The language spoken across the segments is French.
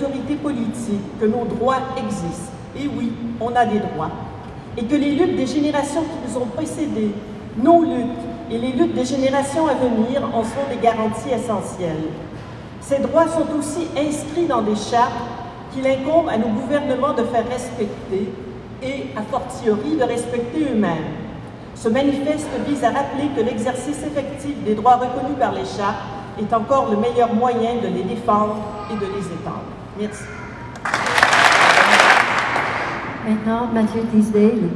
autorités politiques que nos droits existent. Et oui, on a des droits. Et que les luttes des générations qui nous ont précédés, nos luttes et les luttes des générations à venir en sont des garanties essentielles. Ces droits sont aussi inscrits dans des chartes qu'il incombe à nos gouvernements de faire respecter et, a fortiori, de respecter eux-mêmes. Ce manifeste vise à rappeler que l'exercice effectif des droits reconnus par les chartes est encore le meilleur moyen de les défendre et de les étendre. Merci. Maintenant, Mathieu Tisdale.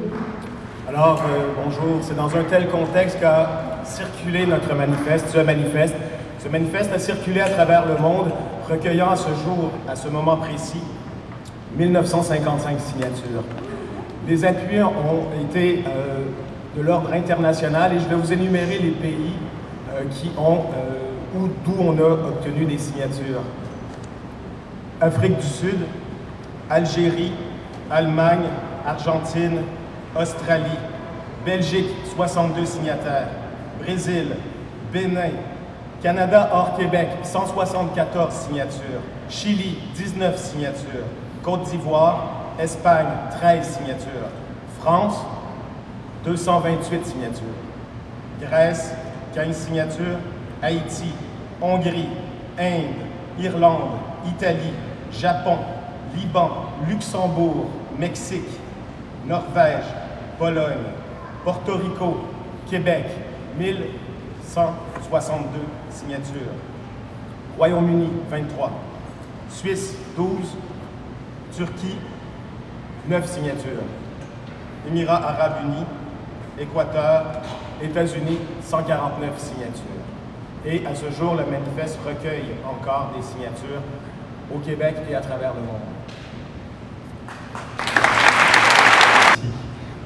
Alors, bonjour. C'est dans un tel contexte qu'a circulé notre manifeste, ce manifeste. Ce manifeste a circulé à travers le monde, recueillant à ce jour, à ce moment précis, 1955 signatures. Les appuis ont été de l'ordre international et je vais vous énumérer les pays d'où on a obtenu des signatures. Afrique du Sud, Algérie, Allemagne, Argentine, Australie, Belgique, 62 signataires, Brésil, Bénin, Canada hors Québec, 174 signatures, Chili, 19 signatures, Côte d'Ivoire, Espagne, 13 signatures, France, 228 signatures, Grèce, 15 signatures, Haïti, Hongrie, Inde, Irlande, Italie, Japon, Liban, Luxembourg, Mexique, Norvège, Pologne, Porto Rico, Québec, 1162 signatures. Royaume-Uni, 23. Suisse, 12. Turquie, 9 signatures. Émirats arabes unis, Équateur, États-Unis, 149 signatures. Et à ce jour, le manifeste recueille encore des signatures au Québec et à travers le monde.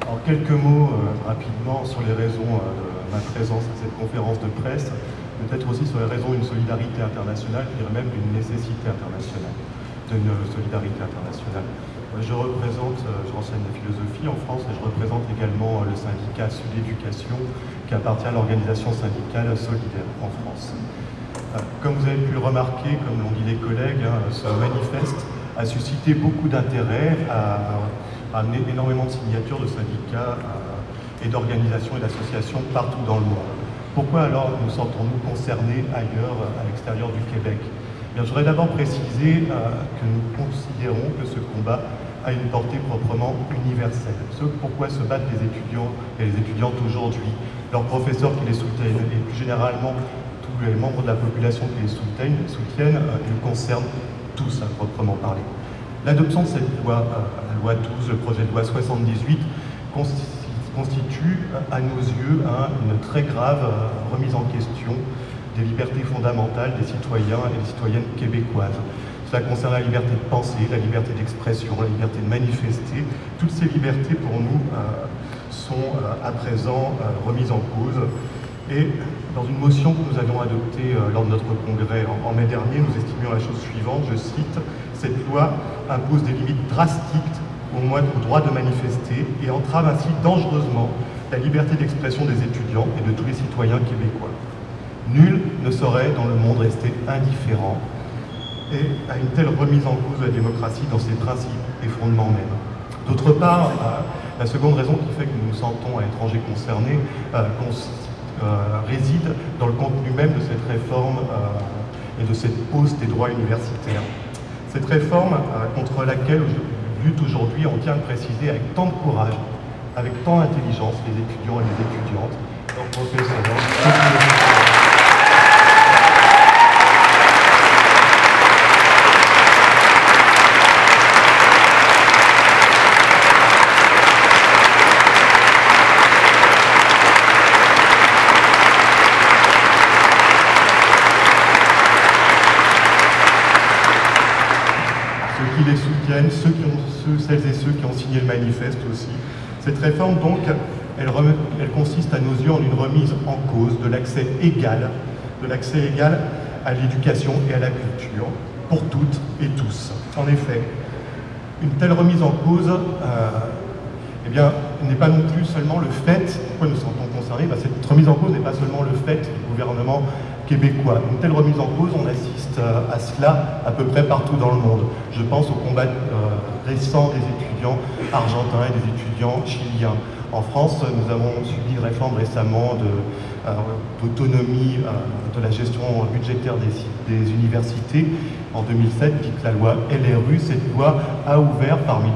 En quelques mots rapidement sur les raisons de ma présence à cette conférence de presse, peut-être aussi sur les raisons d'une solidarité internationale, je dirais même d'une nécessité internationale, d'une solidarité internationale. J'enseigne la philosophie en France et je représente également le syndicat Sud Éducation qui appartient à l'organisation syndicale solidaire en France. Comme vous avez pu le remarquer, comme l'ont dit les collègues, ce manifeste a suscité beaucoup d'intérêt, a amené énormément de signatures de syndicats et d'organisations et d'associations partout dans le monde. Pourquoi alors nous sentons-nous concernés ailleurs, à l'extérieur du Québec? Bien, je voudrais d'abord préciser que nous considérons que ce combat a une portée proprement universelle. Ce pourquoi se battent les étudiants et les étudiantes aujourd'hui, leurs professeurs qui les soutiennent et plus généralement tous les membres de la population qui les soutiennent, nous concernent tous à proprement parler. L'adoption de cette loi, la loi 12, le projet de loi 78, constitue à nos yeux une très grave remise en question des libertés fondamentales des citoyens et des citoyennes québécoises. Cela concerne la liberté de penser, la liberté d'expression, la liberté de manifester. Toutes ces libertés, pour nous, sont à présent remises en cause. Et dans une motion que nous avions adoptée lors de notre congrès en mai dernier, nous estimions la chose suivante, je cite, « Cette loi impose des limites drastiques au droit de manifester et entrave ainsi dangereusement la liberté d'expression des étudiants et de tous les citoyens québécois. Nul ne saurait dans le monde rester indifférent et à une telle remise en cause de la démocratie dans ses principes et fondements mêmes. » D'autre part, la seconde raison qui fait que nous nous sentons à l'étranger concernés réside dans le contenu même de cette réforme et de cette hausse des droits universitaires. Cette réforme contre laquelle lutte aujourd'hui, on tient à le préciser avec tant de courage, avec tant d'intelligence, les étudiants et les étudiantes, leurs professeurs, qui les soutiennent, celles et ceux qui ont signé le manifeste aussi. Cette réforme, donc, elle consiste à nos yeux en une remise en cause de l'accès égal à l'éducation et à la culture, pour toutes et tous. En effet, une telle remise en cause eh bien, n'est pas non plus seulement le fait, pourquoi nous sentons concernés, cette remise en cause n'est pas seulement le fait du gouvernement québécois. Une telle remise en cause, on assiste à cela à peu près partout dans le monde. Je pense au combat récent des étudiants argentins et des étudiants chiliens. En France, nous avons subi une réforme récemment d'autonomie de la gestion budgétaire des universités en 2007, dite la loi LRU. Cette loi a ouvert, parmi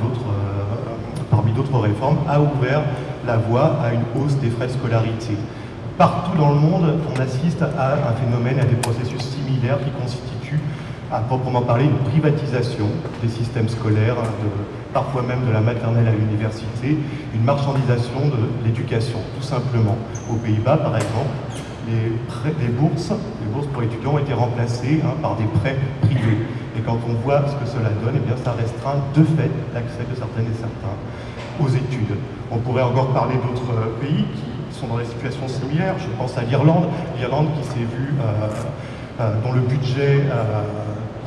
d'autres réformes, a ouvert la voie à une hausse des frais de scolarité. Partout dans le monde, on assiste à un phénomène, à des processus similaires qui constituent, à proprement parler, une privatisation des systèmes scolaires, parfois même de la maternelle à l'université, une marchandisation de l'éducation, tout simplement. Aux Pays-Bas, par exemple, les bourses pour étudiants ont été remplacées par des prêts privés. Et quand on voit ce que cela donne, eh bien, ça restreint de fait l'accès de certaines et certains aux études. On pourrait encore parler d'autres pays qui sont dans des situations similaires. Je pense à l'Irlande, qui s'est vue, dont le budget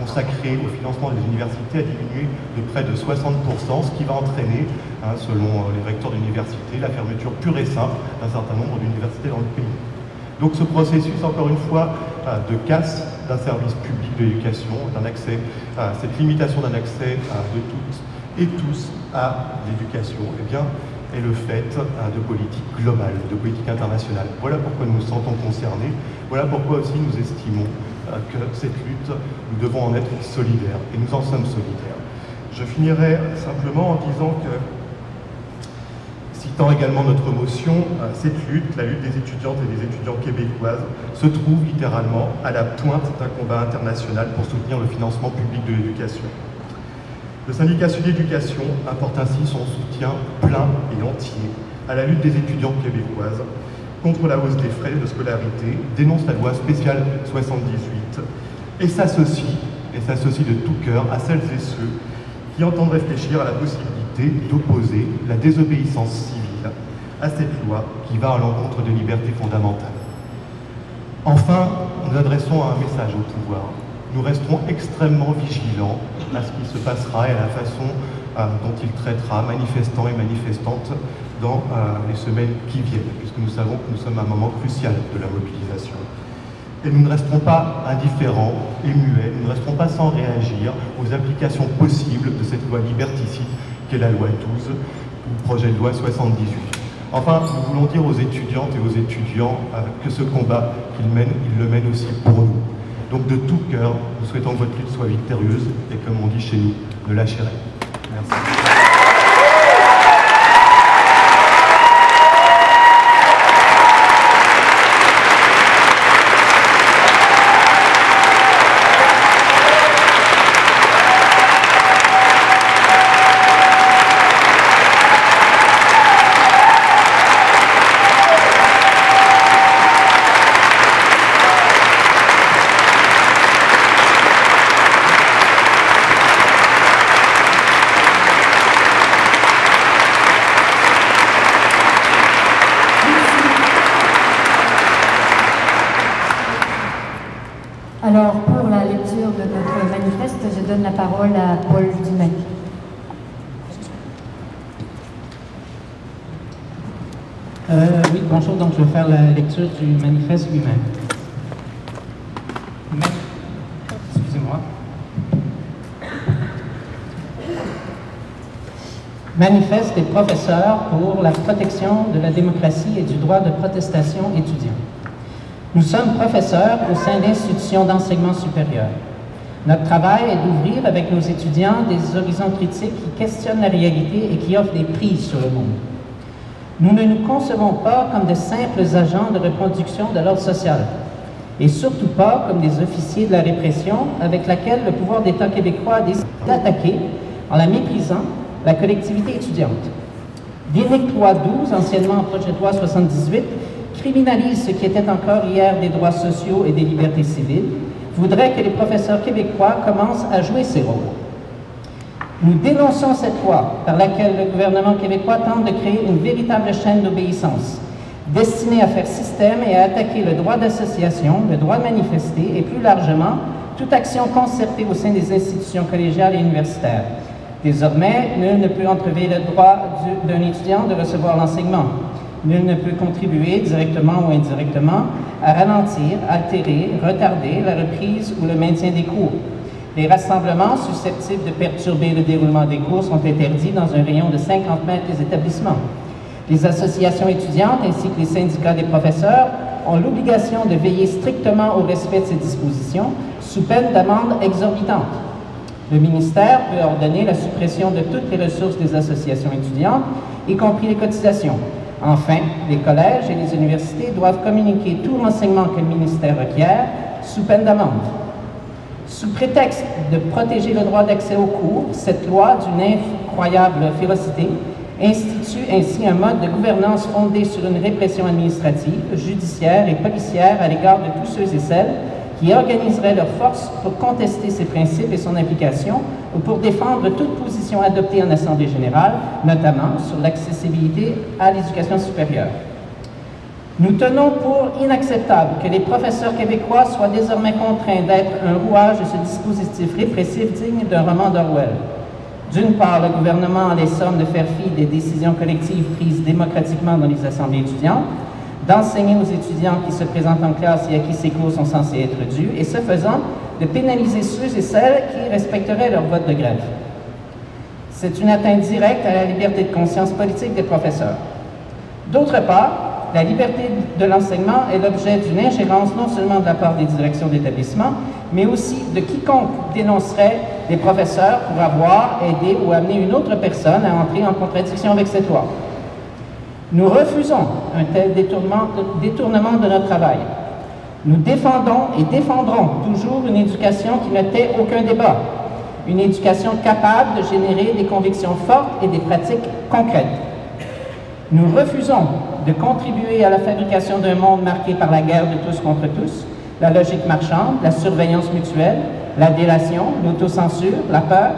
consacré au financement des universités a diminué de près de 60%, ce qui va entraîner, selon les recteurs d'université, la fermeture pure et simple d'un certain nombre d'universités dans le pays. Donc ce processus, encore une fois, de casse d'un service public de l'éducation, cette limitation d'un accès de toutes et tous à l'éducation, eh bien, est le fait de politique globale, de politique internationale. Voilà pourquoi nous nous sentons concernés, voilà pourquoi aussi nous estimons que cette lutte, nous devons en être solidaires, et nous en sommes solidaires. Je finirai simplement en disant que, citant également notre motion, cette lutte, la lutte des étudiantes et des étudiants québécoises, se trouve littéralement à la pointe d'un combat international pour soutenir le financement public de l'éducation. Le syndicat Sud Éducation apporte ainsi son soutien plein et entier à la lutte des étudiantes québécoises contre la hausse des frais de scolarité, dénonce la loi spéciale 78 et s'associe de tout cœur à celles et ceux qui entendent réfléchir à la possibilité d'opposer la désobéissance civile à cette loi qui va à l'encontre des libertés fondamentales. Enfin, nous adressons un message au pouvoir. Nous resterons extrêmement vigilants à ce qui se passera et à la façon dont il traitera manifestants et manifestantes dans les semaines qui viennent, puisque nous savons que nous sommes à un moment crucial de la mobilisation. Et nous ne resterons pas indifférents et muets, nous ne resterons pas sans réagir aux applications possibles de cette loi liberticide qu'est la loi 12, ou le projet de loi 78. Enfin, nous voulons dire aux étudiantes et aux étudiants que ce combat qu'ils mènent, ils le mènent aussi pour nous. Donc de tout cœur, nous souhaitons que votre lutte soit victorieuse et comme on dit chez nous, ne lâchez rien. Merci. Alors, pour la lecture de notre manifeste, je donne la parole à Paul Dumais. Oui, bonjour, donc je vais faire la lecture du manifeste lui-même. Excusez-moi. Manifeste des professeurs pour la protection de la démocratie et du droit de protestation étudiant. Nous sommes professeurs au sein d'institutions d'enseignement supérieur. Notre travail est d'ouvrir avec nos étudiants des horizons critiques qui questionnent la réalité et qui offrent des prises sur le monde. Nous ne nous concevons pas comme de simples agents de reproduction de l'ordre social, et surtout pas comme des officiers de la répression avec laquelle le pouvoir d'État québécois a décidé d'attaquer, en la méprisant, la collectivité étudiante. L'inique loi 12, anciennement projet de loi 78, criminalise ce qui était encore hier des droits sociaux et des libertés civiles, voudrait que les professeurs québécois commencent à jouer ces rôles. Nous dénonçons cette loi par laquelle le gouvernement québécois tente de créer une véritable chaîne d'obéissance, destinée à faire système et à attaquer le droit d'association, le droit de manifester et plus largement, toute action concertée au sein des institutions collégiales et universitaires. Désormais, nul ne peut entrever le droit d'un étudiant de recevoir l'enseignement. nul ne peut contribuer directement ou indirectement à ralentir, altérer, retarder la reprise ou le maintien des cours. Les rassemblements susceptibles de perturber le déroulement des cours sont interdits dans un rayon de 50 mètres des établissements. Les associations étudiantes ainsi que les syndicats des professeurs ont l'obligation de veiller strictement au respect de ces dispositions sous peine d'amende exorbitante. Le ministère peut ordonner la suppression de toutes les ressources des associations étudiantes, y compris les cotisations. Enfin, les collèges et les universités doivent communiquer tout renseignement que le ministère requiert sous peine d'amende. Sous prétexte de protéger le droit d'accès aux cours, cette loi d'une incroyable férocité institue ainsi un mode de gouvernance fondé sur une répression administrative, judiciaire et policière à l'égard de tous ceux et celles qui organiseraient leurs forces pour contester ces principes et son application ou pour défendre toute position adoptée en Assemblée générale, notamment sur l'accessibilité à l'éducation supérieure. Nous tenons pour inacceptable que les professeurs québécois soient désormais contraints d'être un rouage de ce dispositif répressif digne d'un roman d'Orwell. D'une part, le gouvernement a les sommes de faire fi des décisions collectives prises démocratiquement dans les assemblées étudiantes, d'enseigner aux étudiants qui se présentent en classe et à qui ces cours sont censés être dus, et ce faisant, de pénaliser ceux et celles qui respecteraient leur vote de grève. C'est une atteinte directe à la liberté de conscience politique des professeurs. D'autre part, la liberté de l'enseignement est l'objet d'une ingérence non seulement de la part des directions d'établissement, mais aussi de quiconque dénoncerait les professeurs pour avoir aidé ou amené une autre personne à entrer en contradiction avec cette loi. Nous refusons un tel détournement de notre travail. Nous défendons et défendrons toujours une éducation qui ne tait aucun débat, une éducation capable de générer des convictions fortes et des pratiques concrètes. Nous refusons de contribuer à la fabrication d'un monde marqué par la guerre de tous contre tous, la logique marchande, la surveillance mutuelle, la délation, l'autocensure, la peur.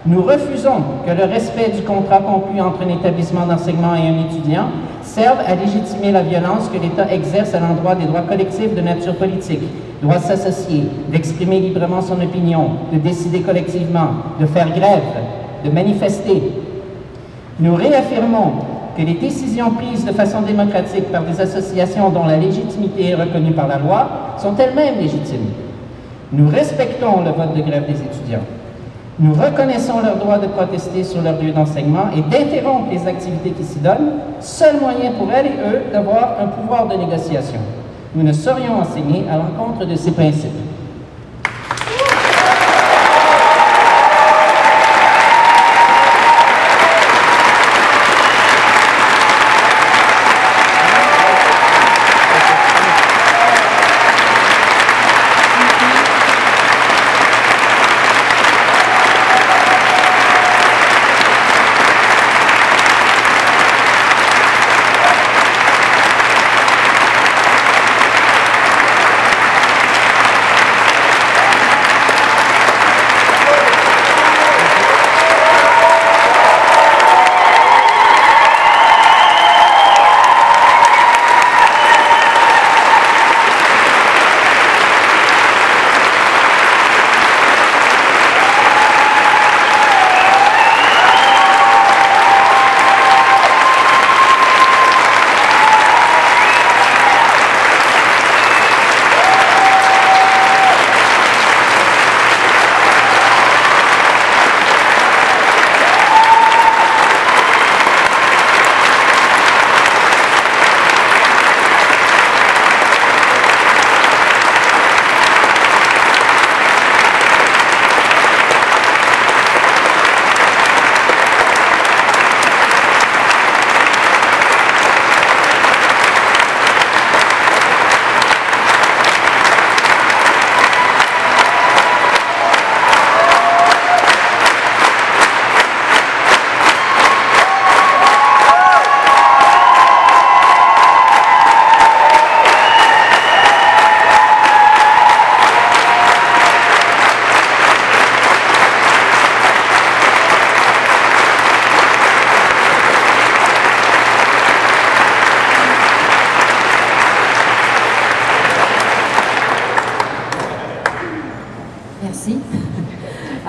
Nous refusons que le respect du contrat conclu entre un établissement d'enseignement et un étudiant serve à légitimer la violence que l'État exerce à l'endroit des droits collectifs de nature politique, droit de s'associer, d'exprimer librement son opinion, de décider collectivement, de faire grève, de manifester. Nous réaffirmons que les décisions prises de façon démocratique par des associations dont la légitimité est reconnue par la loi sont elles-mêmes légitimes. Nous respectons le vote de grève des étudiants. Nous reconnaissons leur droit de protester sur leur lieu d'enseignement et d'interrompre les activités qui s'y donnent, seul moyen pour elles et eux d'avoir un pouvoir de négociation. Nous ne saurions enseigner à l'encontre de ces principes.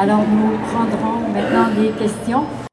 Alors, nous prendrons maintenant les questions.